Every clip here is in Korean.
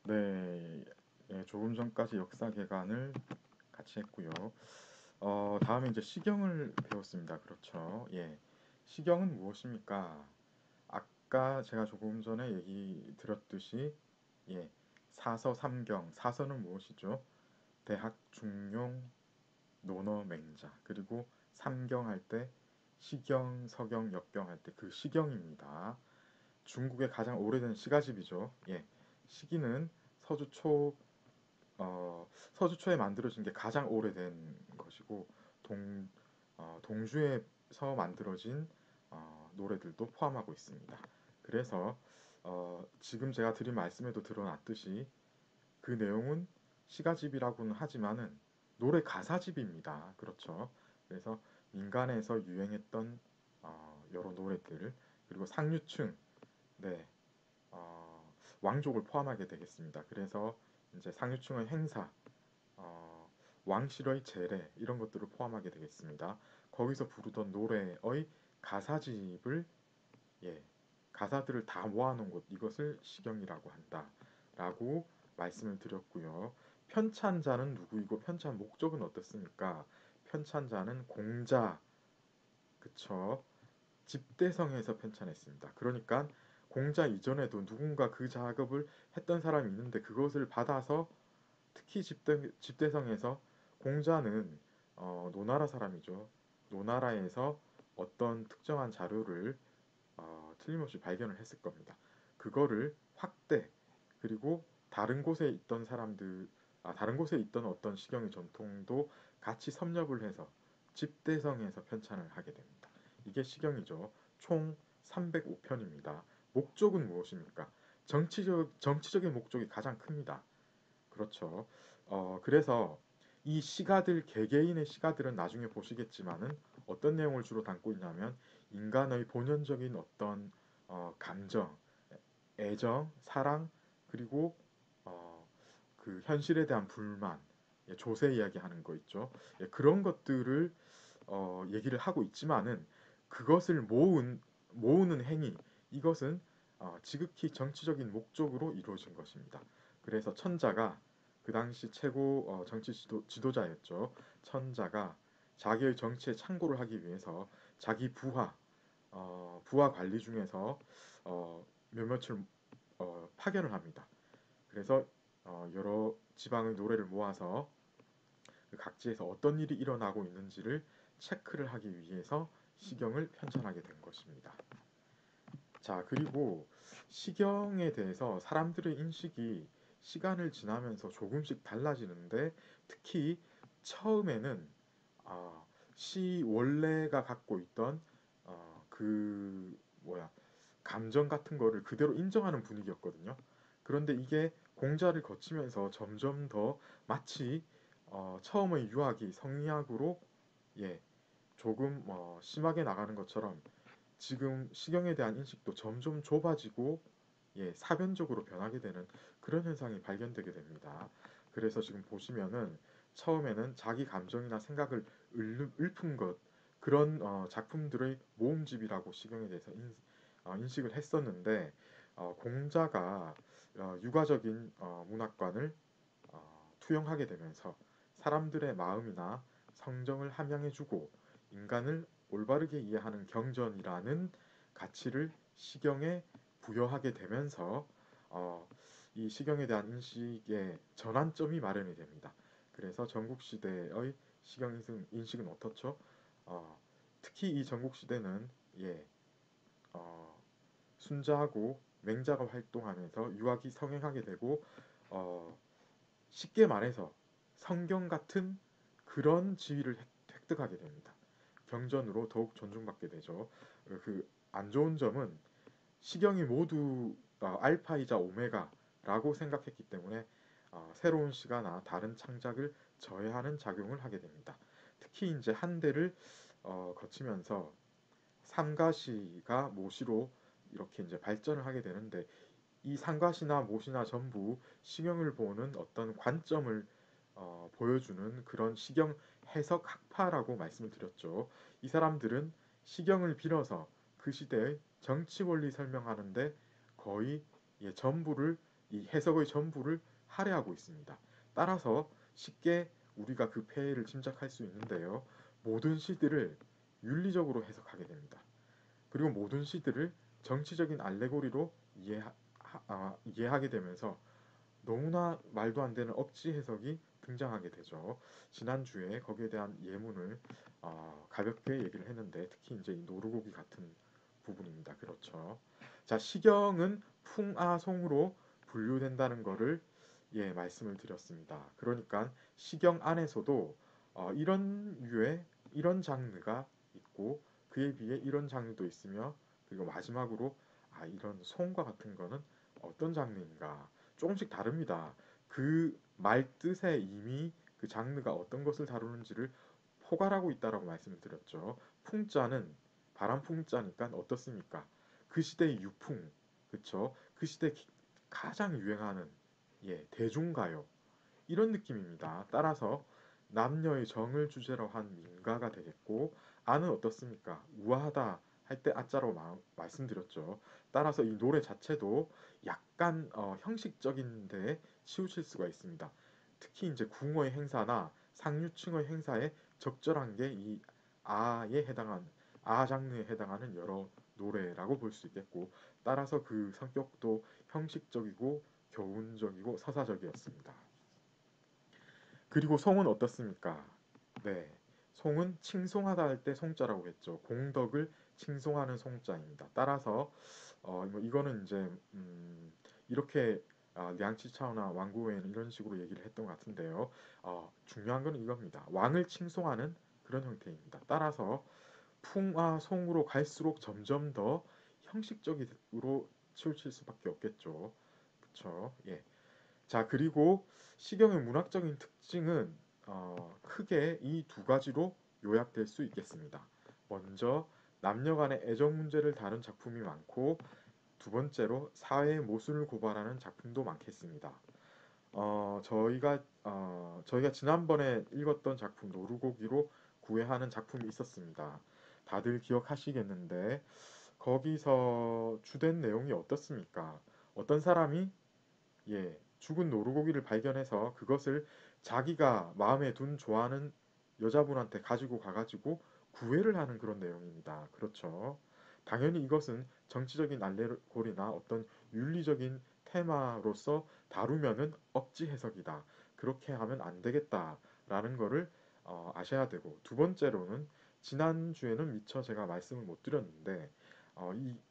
네, 예, 조금 전까지 역사 개관을 같이 했고요. 다음에 이제 시경을 배웠습니다. 그렇죠. 예, 시경은 무엇입니까? 아까 제가 조금 전에 얘기 드렸듯이, 예, 사서 삼경, 사서는 무엇이죠? 대학, 중용, 논어, 맹자. 그리고 삼경 할 때 시경, 서경, 역경 할 때 그 시경입니다. 중국의 가장 오래된 시가집이죠. 예, 시기는 서주 초 서주초에 만들어진 게 가장 오래된 것이고 동 동주에서 만들어진 노래들도 포함하고 있습니다. 그래서 지금 제가 드린 말씀에도 드러났듯이 그 내용은 시가집이라고는 하지만은 노래 가사집입니다. 그렇죠. 그래서 민간에서 유행했던 여러 노래들 그리고 상류층, 네, 왕족을 포함하게 되겠습니다. 그래서 이제 상류층의 행사, 어, 왕실의 제례 이런 것들을 포함하게 되겠습니다. 거기서 부르던 노래의 가사집을, 예, 가사들을 다 모아놓은 곳, 이것을 시경이라고 한다라고 말씀을 드렸고요. 편찬자는 누구이고 편찬 목적은 어떻습니까? 편찬자는 공자, 그쵸? 집대성에서 편찬했습니다. 그러니까 공자 이전에도 누군가 그 작업을 했던 사람이 있는데 그것을 받아서 특히 집대성에서 공자는 노나라 사람이죠. 노나라에서 어떤 특정한 자료를 틀림없이 발견을 했을 겁니다. 그거를 확대 그리고 다른 곳에 있던 다른 곳에 있던 어떤 시경의 전통도 같이 섭렵을 해서 집대성에서 편찬을 하게 됩니다. 이게 시경이죠. 총 305편입니다. 목적은 무엇입니까? 정치적인 목적이 가장 큽니다. 그렇죠. 그래서 이 시가들, 개개인의 시가들은 나중에 보시겠지만은 어떤 내용을 주로 담고 있냐면 인간의 본연적인 어떤 감정, 애정, 사랑, 그리고 어, 그 현실에 대한 불만, 예, 조세 이야기하는 거 있죠. 예, 그런 것들을 얘기를 하고 있지만은 그것을 모으는 행위, 이것은 지극히 정치적인 목적으로 이루어진 것입니다. 그래서 천자가 그 당시 최고 정치 지도자였죠. 천자가 자기의 정치에 참고를 하기 위해서 자기 부하 관리 중에서 몇몇을 파견을 합니다. 그래서 여러 지방의 노래를 모아서 그 각지에서 어떤 일이 일어나고 있는지를 체크를 하기 위해서 시경을 편찬하게 된 것입니다. 자, 그리고 시경에 대해서 사람들의 인식이 시간을 지나면서 조금씩 달라지는데 특히 처음에는 시 원래가 갖고 있던 그 뭐야 감정 같은 거를 그대로 인정하는 분위기였거든요. 그런데 이게 공자를 거치면서 점점 더 마치 처음의 유학이 성리학으로, 예, 조금 심하게 나가는 것처럼 지금 시경에 대한 인식도 점점 좁아지고, 예, 사변적으로 변하게 되는 그런 현상이 발견되게 됩니다. 그래서 지금 보시면은 처음에는 자기 감정이나 생각을 읊은 것, 그런 작품들의 모음집이라고 시경에 대해서 인식을 했었는데 공자가 유가적인 문학관을 투영하게 되면서 사람들의 마음이나 성정을 함양해주고 인간을 올바르게 이해하는 경전이라는 가치를 시경에 부여하게 되면서 어, 이 시경에 대한 인식의 전환점이 마련이 됩니다. 그래서 전국시대의 시경 인식은 어떻죠? 어, 특히 이 전국시대는, 예, 어, 순자하고 맹자가 활동하면서 유학이 성행하게 되고 어, 쉽게 말해서 성경 같은 그런 지위를 획득하게 됩니다. 경전으로 더욱 존중받게 되죠. 그 안 좋은 점은 시경이 모두 알파이자 오메가라고 생각했기 때문에 새로운 시가나 다른 창작을 저해하는 작용을 하게 됩니다. 특히 이제 한대를 거치면서 삼가시가 모시로 이렇게 이제 발전을 하게 되는데 이 상가시나 모시나 전부 시경을 보는 어떤 관점을 보여주는 그런 시경 해석 학파라고 말씀을 드렸죠. 이 사람들은 시경을 빌어서 그 시대의 정치 원리 설명하는데 거의, 예, 전부를 이 해석의 전부를 할애하고 있습니다. 따라서 쉽게 우리가 그 폐해를 짐작할 수 있는데요. 모든 시들을 윤리적으로 해석하게 됩니다. 그리고 모든 시들을 정치적인 알레고리로 이해하게 되면서 너무나 말도 안 되는 억지 해석이 등장하게 되죠. 지난주에 거기에 대한 예문을 가볍게 얘기를 했는데 특히 이제 이 노루고기 같은 부분입니다. 그렇죠. 자, 시경은 풍아송으로 분류된다는 거를 말씀을 드렸습니다. 그러니까 시경 안에서도 이런 류의 이런 장르가 있고 그에 비해 이런 장르도 있으며 그리고 마지막으로 이런 송과 같은 거는 어떤 장르인가 조금씩 다릅니다. 그 말 뜻에 이미 그 장르가 어떤 것을 다루는지를 포괄하고 있다라고 말씀을 드렸죠. 풍자는 바람 풍자니까 어떻습니까? 그 시대의 유풍, 그쵸? 그 시대 가장 유행하는 대중가요 이런 느낌입니다. 따라서 남녀의 정을 주제로 한 민가가 되겠고 아는 어떻습니까? 우아하다 할 때 아자로 말씀드렸죠. 따라서 이 노래 자체도 약간 형식적인데 치우칠 수가 있습니다. 특히 이제 궁어의 행사나 상류층의 행사에 적절한 게 이 아에 해당한 아 장르에 해당하는 여러 노래라고 볼 수 있겠고 따라서 그 성격도 형식적이고 교훈적이고 서사적이었습니다. 그리고 송은 어떻습니까? 네. 송은 칭송하다 할 때 송자라고 했죠. 공덕을 칭송하는 송자입니다. 따라서 뭐 이거는 이제 이렇게 량치차오나 왕구에는 이런 식으로 얘기를 했던 것 같은데요. 중요한 건 이겁니다. 왕을 칭송하는 그런 형태입니다. 따라서 풍화 송으로 갈수록 점점 더 형식적으로 치우칠 수밖에 없겠죠. 그렇죠? 예. 자, 그리고 시경의 문학적인 특징은 크게 이 두 가지로 요약될 수 있겠습니다. 먼저 남녀 간의 애정 문제를 다룬 작품이 많고 두 번째로 사회의 모순을 고발하는 작품도 많겠습니다. 저희가 지난번에 읽었던 작품 노루고기로 구애하는 작품이 있었습니다. 다들 기억하시겠는데 거기서 주된 내용이 어떻습니까? 어떤 사람이 죽은 노루고기를 발견해서 그것을 자기가 마음에 둔 좋아하는 여자분한테 가지고 가가지고 구애를 하는 그런 내용입니다. 그렇죠. 당연히 이것은 정치적인 알레고리나 어떤 윤리적인 테마로서 다루면은 억지 해석이다. 그렇게 하면 안 되겠다라는 거를 아셔야 되고 두 번째로는 지난주에는 미처 제가 말씀을 못 드렸는데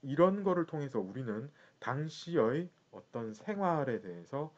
이런 거를 통해서 우리는 당시의 어떤 생활에 대해서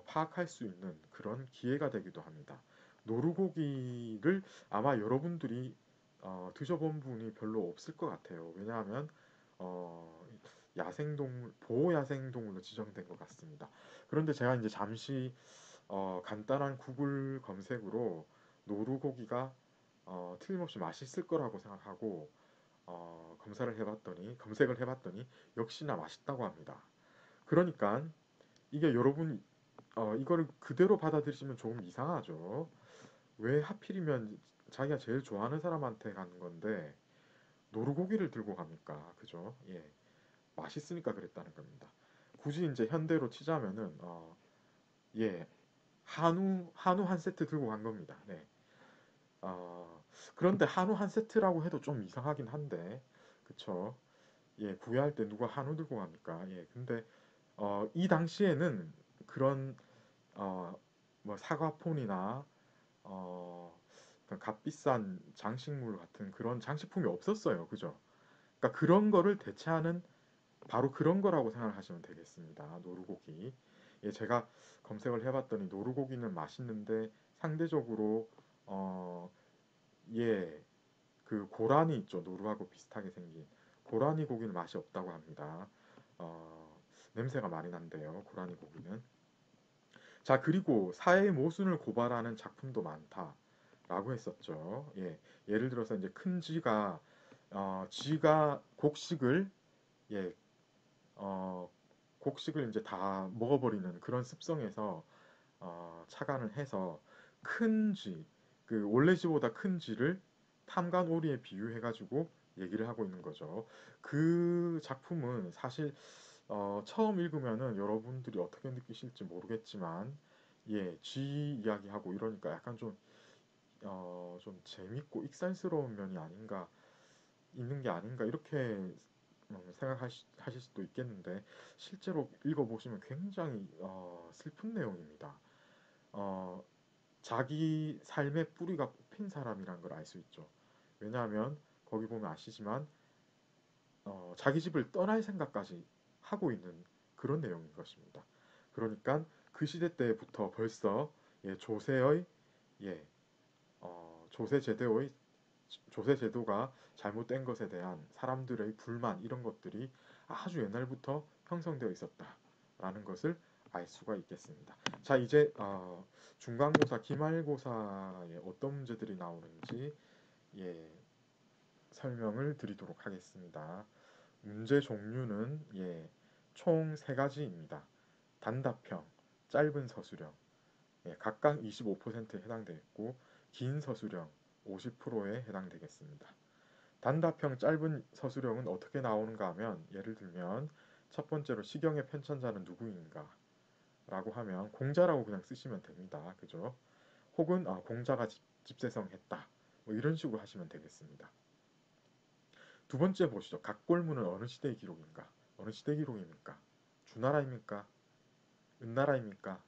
파악할 수 있는 그런 기회가 되기도 합니다. 노루고기를 아마 여러분들이 드셔본 분이 별로 없을 것 같아요. 왜냐하면 어, 야생동물 보호 야생동물로 지정된 것 같습니다. 그런데 제가 이제 잠시 간단한 구글 검색으로 노루고기가 틀림없이 맛있을 거라고 생각하고 검색을 해봤더니 역시나 맛있다고 합니다. 그러니까 이게 여러분 이거를 그대로 받아들이시면 조금 이상하죠. 왜 하필이면 자기가 제일 좋아하는 사람한테 가는 건데 노루고기를 들고 갑니까? 그죠? 예, 맛있으니까 그랬다는 겁니다. 굳이 이제 현대로 치자면은 예, 한우 한 세트 들고 간 겁니다. 네. 그런데 한우 한 세트라고 해도 좀 이상하긴 한데, 그쵸? 예, 구애할 때 누가 한우 들고 갑니까? 예, 근데 이 당시에는 그런 어, 뭐 사과폰이나 그 값비싼 장식물 같은 그런 장식품이 없었어요. 그죠? 그러니까 그런 거를 대체하는 바로 그런 거라고 생각을 하시면 되겠습니다. 노루고기. 예, 제가 검색을 해봤더니 노루고기는 맛있는데 상대적으로 어, 예, 그 고라니 있죠. 노루하고 비슷하게 생긴 고라니 고기는 맛이 없다고 합니다. 냄새가 많이 난대요. 고라니 고기는. 자, 그리고 사회의 모순을 고발하는 작품도 많다라고 했었죠. 예, 예를 들어서 이제 큰 쥐가 쥐가 예, 어, 곡식을 이제 다 먹어버리는 그런 습성에서 착안을 해서 큰 쥐, 그 원래 쥐보다 큰 쥐를 탐관오리에 비유해가지고 얘기를 하고 있는 거죠. 그 작품은 사실 처음 읽으면은 여러분들이 어떻게 느끼실지 모르겠지만, 예, 쥐 이야기하고 이러니까 약간 좀 재밌고 익살스러운 면이 아닌가, 있는 게 아닌가, 이렇게 생각하실 수도 있겠는데, 실제로 읽어보시면 굉장히 슬픈 내용입니다. 어, 자기 삶의 뿌리가 뽑힌 사람이란 걸 알 수 있죠. 왜냐하면 거기 보면 아시지만 자기 집을 떠날 생각까지 하고 있는 그런 내용인 것입니다. 그러니까 그 시대 때부터 벌써 예, 예, 조세 제도의 조세 제도가 잘못된 것에 대한 사람들의 불만 이런 것들이 아주 옛날부터 형성되어 있었다라는 것을 알 수가 있겠습니다. 자, 이제 중간고사, 기말고사에 어떤 문제들이 나오는지 예, 설명을 드리도록 하겠습니다. 문제 종류는 예, 총 3가지입니다. 단답형, 짧은 서술형, 예, 각각 25%에 해당되겠고 긴 서술형 50%에 해당되겠습니다. 단답형 짧은 서술형은 어떻게 나오는가 하면 예를 들면 첫 번째로 시경의 편찬자는 누구인가 라고 하면 공자라고 그냥 쓰시면 됩니다. 그죠? 혹은 공자가 집세성했다. 뭐 이런 식으로 하시면 되겠습니다. 두 번째 보시죠. 각골문은 어느 시대의 기록인가? 어느 시대 기록입니까? 주나라입니까? 은나라입니까?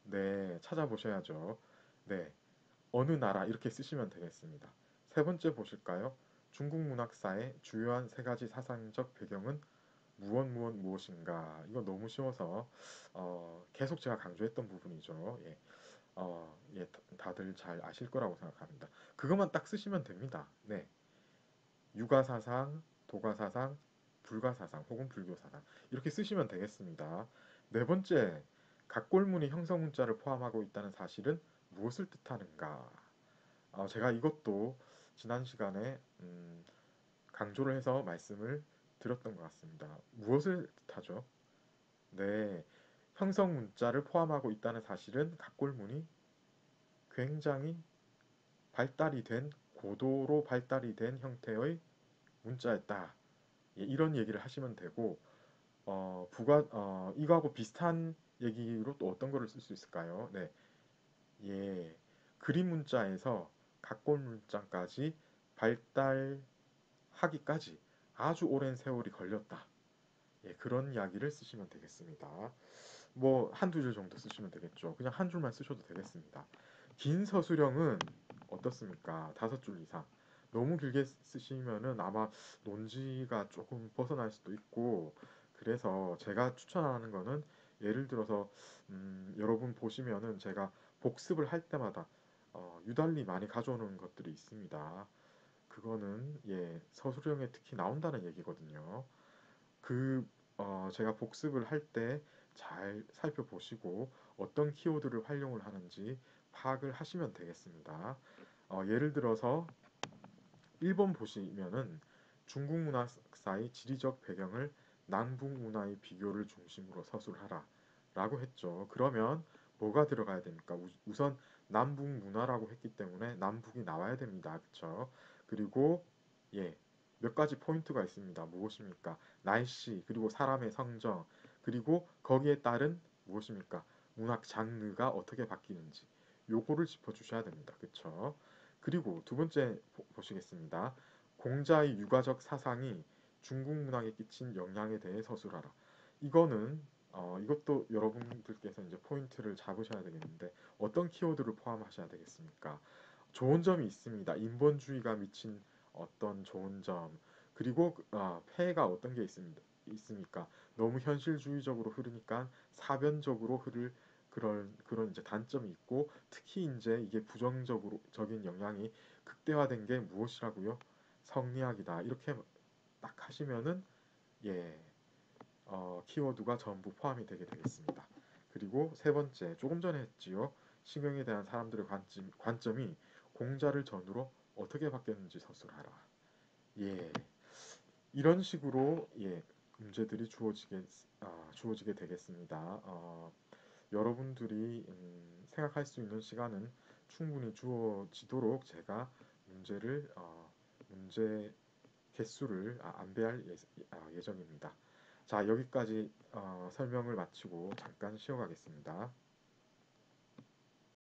네, 찾아보셔야죠. 네, 어느 나라 이렇게 쓰시면 되겠습니다. 세 번째 보실까요? 중국 문학사의 주요한 3가지 사상적 배경은 무엇인가? 이거 너무 쉬워서 계속 제가 강조했던 부분이죠. 예, 예, 다들 잘 아실 거라고 생각합니다. 그것만 딱 쓰시면 됩니다. 네, 유가사상, 도가사상, 불가사상 혹은 불교사상 이렇게 쓰시면 되겠습니다. 네 번째, 각골문이 형성문자를 포함하고 있다는 사실은 무엇을 뜻하는가? 제가 이것도 지난 시간에 강조를 해서 말씀을 드렸던 것 같습니다. 무엇을 뜻하죠? 네, 형성문자를 포함하고 있다는 사실은 각골문이 굉장히 고도로 발달이 된 형태의 문자였다. 예, 이런 얘기를 하시면 되고 이거하고 비슷한 얘기로 또 어떤 거를 쓸 수 있을까요? 네, 예, 그림 문자에서 각골 문자까지 발달하기까지 아주 오랜 세월이 걸렸다. 예, 그런 이야기를 쓰시면 되겠습니다. 뭐 한두 줄 정도 쓰시면 되겠죠. 그냥 한 줄만 쓰셔도 되겠습니다. 긴 서술형은 어떻습니까? 5줄 이상. 너무 길게 쓰시면은 아마 논지가 조금 벗어날 수도 있고, 그래서 제가 추천하는 거는 예를 들어서 여러분 보시면은 제가 복습을 할 때마다 유달리 많이 가져오는 것들이 있습니다. 그거는 예, 서술형에 특히 나온다는 얘기거든요. 그 제가 복습을 할 때 잘 살펴보시고 어떤 키워드를 활용을 하는지 파악을 하시면 되겠습니다. 예를 들어서 1번 보시면은 중국 문학사의 지리적 배경을 남북 문화의 비교를 중심으로 서술하라 라고 했죠. 그러면 뭐가 들어가야 됩니까? 우선 남북 문화라고 했기 때문에 남북이 나와야 됩니다. 그쵸? 그리고 예, 몇 가지 포인트가 있습니다. 무엇입니까? 날씨, 그리고 사람의 성정, 그리고 거기에 따른 무엇입니까? 문학 장르가 어떻게 바뀌는지 요거를 짚어주셔야 됩니다. 그쵸? 그리고 두 번째 보시겠습니다. 공자의 유가적 사상이 중국 문학에 끼친 영향에 대해 서술하라. 이거는 이것도 여러분들께서 이제 포인트를 잡으셔야 되겠는데 어떤 키워드를 포함하셔야 되겠습니까? 좋은 점이 있습니다. 인본주의가 미친 어떤 좋은 점, 그리고 폐해가 어떤 게 있습니까? 너무 현실주의적으로 흐르니까 사변적으로 흐를 그런 이제 단점이 있고, 특히 이제 이게 부정적인 영향이 극대화된 게 무엇이라고요? 성리학이다. 이렇게 딱 하시면은 예, 키워드가 전부 포함이 되게 되겠습니다. 그리고 세 번째, 조금 전에 했지요. 신경에 대한 사람들의 관점이 공자를 전후로 어떻게 바뀌었는지 서술하라. 예, 이런 식으로 예, 문제들이 주어지게 되겠습니다. 여러분들이 생각할 수 있는 시간은 충분히 주어지도록 제가 문제 개수를 안배할 예정입니다. 자, 여기까지 설명을 마치고 잠깐 쉬어가겠습니다.